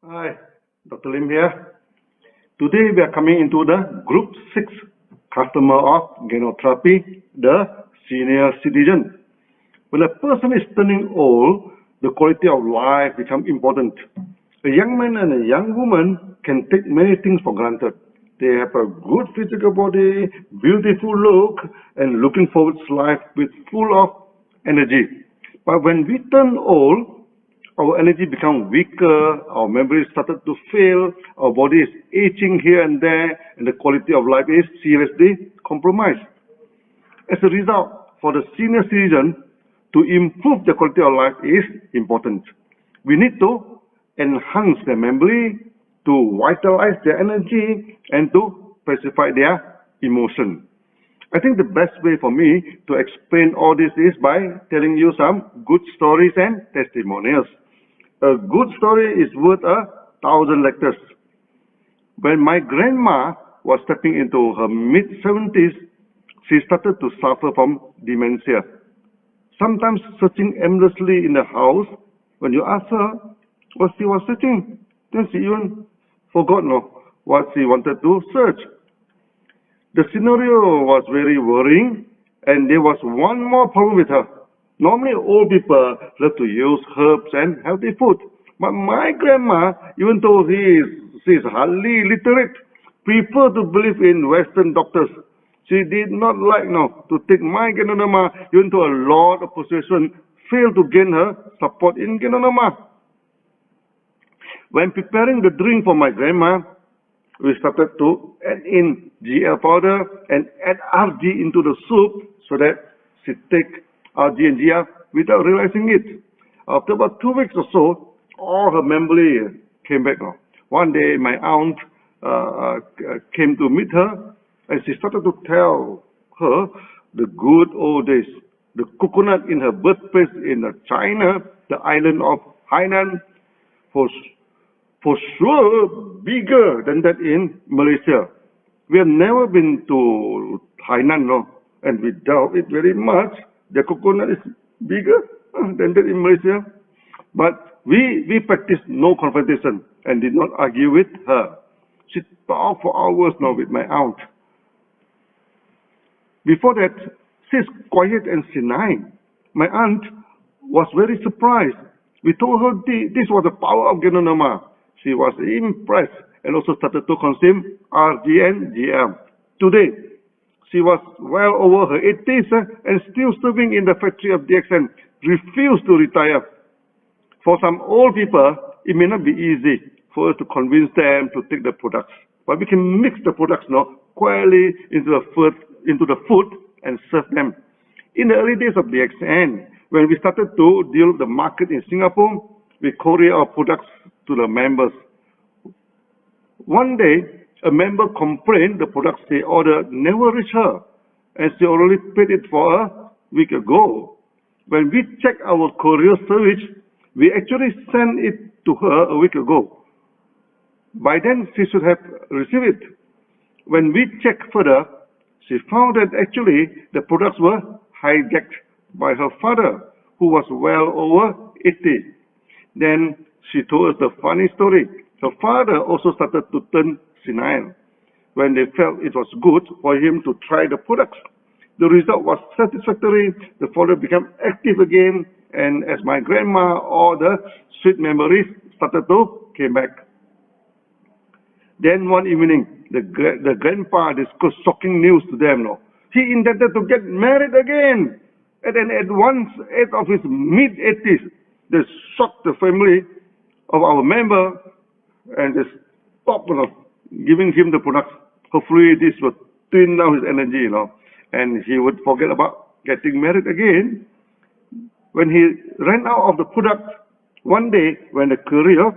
Hi, Dr. Lim here. Today we are coming into the Group 6 customer of GANOTHERAPY, the senior citizen. When a person is turning old, the quality of life becomes important. A young man and a young woman can take many things for granted. They have a good physical body, beautiful look, and looking forward to life with full of energy. But when we turn old, our energy becomes weaker, our memory started to fail, our body is aging here and there, and the quality of life is seriously compromised. As a result, for the senior citizen, to improve the quality of life is important. We need to enhance their memory, to vitalize their energy, and to pacify their emotion. I think the best way for me to explain all this is by telling you some good stories and testimonials. A good story is worth 1,000 lectures. When my grandma was stepping into her mid-70s, she started to suffer from dementia. Sometimes searching aimlessly in the house, when you ask her what she was searching, then she even forgot what she wanted to search. The scenario was very worrying, and there was one more problem with her. Normally, old people love to use herbs and healthy food. But my grandma, even though she is hardly literate, prefer to believe in Western doctors. She did not like to take my Ganoderma, even though a lot of persuasion failed to gain her support in Ganoderma. When preparing the drink for my grandma, we started to add in GL powder and add RG into the soup so that she take RG and GL without realizing it. After about 2 weeks or so, all her memory came back. One day, my aunt came to meet her, and she started to tell her the good old days. The coconut in her birthplace in China, the island of Hainan, for sure bigger than that in Malaysia. We have never been to Hainan, and we doubt it very much. The coconut is bigger than that in Malaysia. But we practiced no confrontation and did not argue with her. She talked for hours with my aunt. Before that, she's quiet and senile. My aunt was very surprised. We told her this was the power of Ganoderma. She was impressed and also started to consume RG and GM. Today, she was well over her 80s and still serving in the factory of DXN, refused to retire. For some old people, it may not be easy for us to convince them to take the products, but we can mix the products quietly into the food and serve them. In the early days of DXN, when we started to deal with the market in Singapore, we courier our products to the members. One day, a member complained the products they ordered never reached her, and she already paid it for a week ago. When we checked our courier service, we actually sent it to her a week ago. By then, she should have received it. When we checked further, she found that actually the products were hijacked by her father, who was well over 80. Then she told us the funny story. Her father also started to turn senile when they felt it was good for him to try the products. The result was satisfactory. The father became active again, and as my grandma, all the sweet memories started to come back. Then one evening, the grandpa discussed shocking news to them. He intended to get married again, and then at one age of his mid-80s, they shocked the family of our member and they stopped giving him the products. Hopefully this would tune down his energy, and he would forget about getting married again. When he ran out of the products, one day when the courier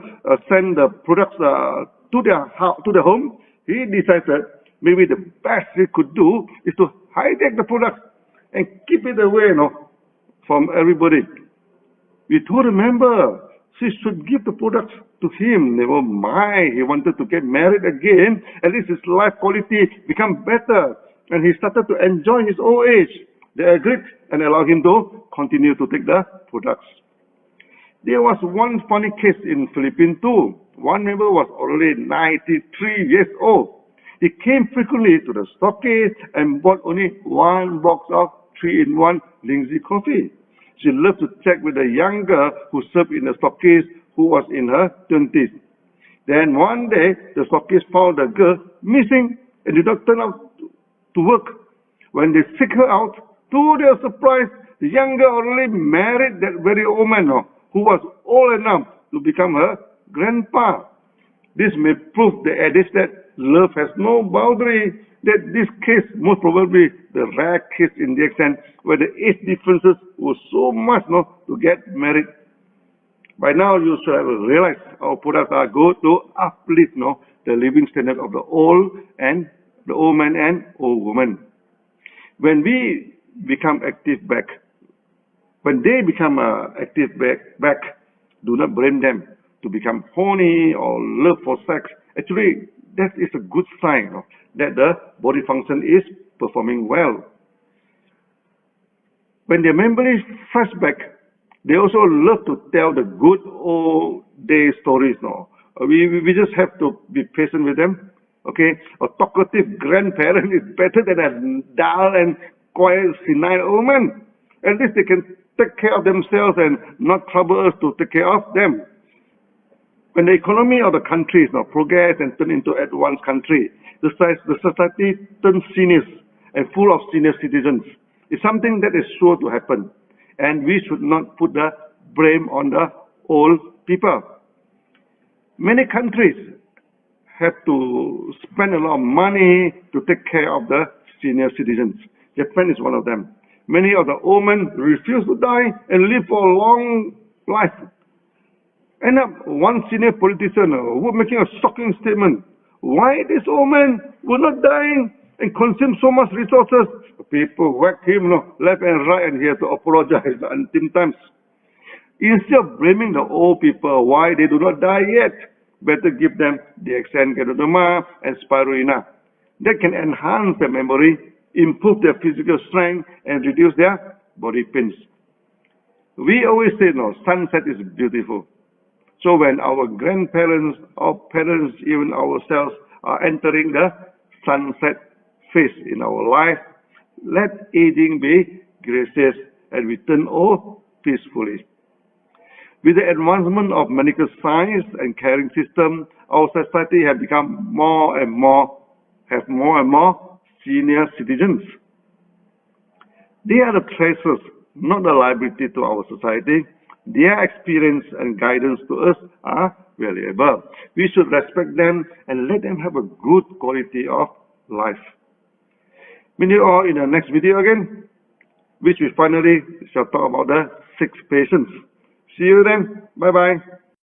sent the products to their home, he decided maybe the best he could do is to hijack the products and keep it away from everybody. We told the member she should give the products to him. Never mind, he wanted to get married again. At least his life quality become better, and he started to enjoy his old age. They agreed and allowed him to continue to take the products. There was one funny case in Philippines too. one member was already 93 years old. He came frequently to the stockade and bought only one box of 3-in-1 Lindsay coffee. She loved to check with the young girl who served in the stockade, who was in her 20s. Then one day, the stockade found the girl missing and did not turn up to work. When they seek her out, to their surprise, the young girl already married that very old man who was old enough to become her grandpa. This may prove the adage that love has no boundary, that this case most probably the rare case in DXN where the age differences were so much to get married. By now you should have realized our products are good to uplift the living standard of the old man and old woman. When we become active back, when they become active back, do not blame them to become horny or love for sex. Actually, that is a good sign that the body function is performing well. When their memory flash back, they also love to tell the good old day stories. We just have to be patient with them. Okay, a talkative grandparent is better than a dull and quiet senile old man. At least they can take care of themselves and not trouble us to take care of them. When the economy of the country progress and turn into advanced country, the society turns seniors and full of senior citizens. It's something that is sure to happen, and we should not put the blame on the old people. Many countries have to spend a lot of money to take care of the senior citizens. Japan is one of them. Many of the old men refuse to die and live for a long life. End up one senior politician making a shocking statement. Why this old man will not die and consume so much resources? People whack him left and right, and he has to apologize until times. Instead of blaming the old people why they do not die yet, better give them DXN, ganoderma, and spirulina. That can enhance their memory, improve their physical strength, and reduce their body pains. We always say, sunset is beautiful. So when our grandparents, our parents, even ourselves are entering the sunset phase in our life, let aging be gracious and we turn old peacefully. With the advancement of medical science and caring system, our society has become more and more senior citizens. They are the treasures, not a liability to our society. Their experience and guidance to us are valuable. We should respect them and let them have a good quality of life. Meet you all in the next video again, which we finally shall talk about the 6 patients. See you then. Bye-bye.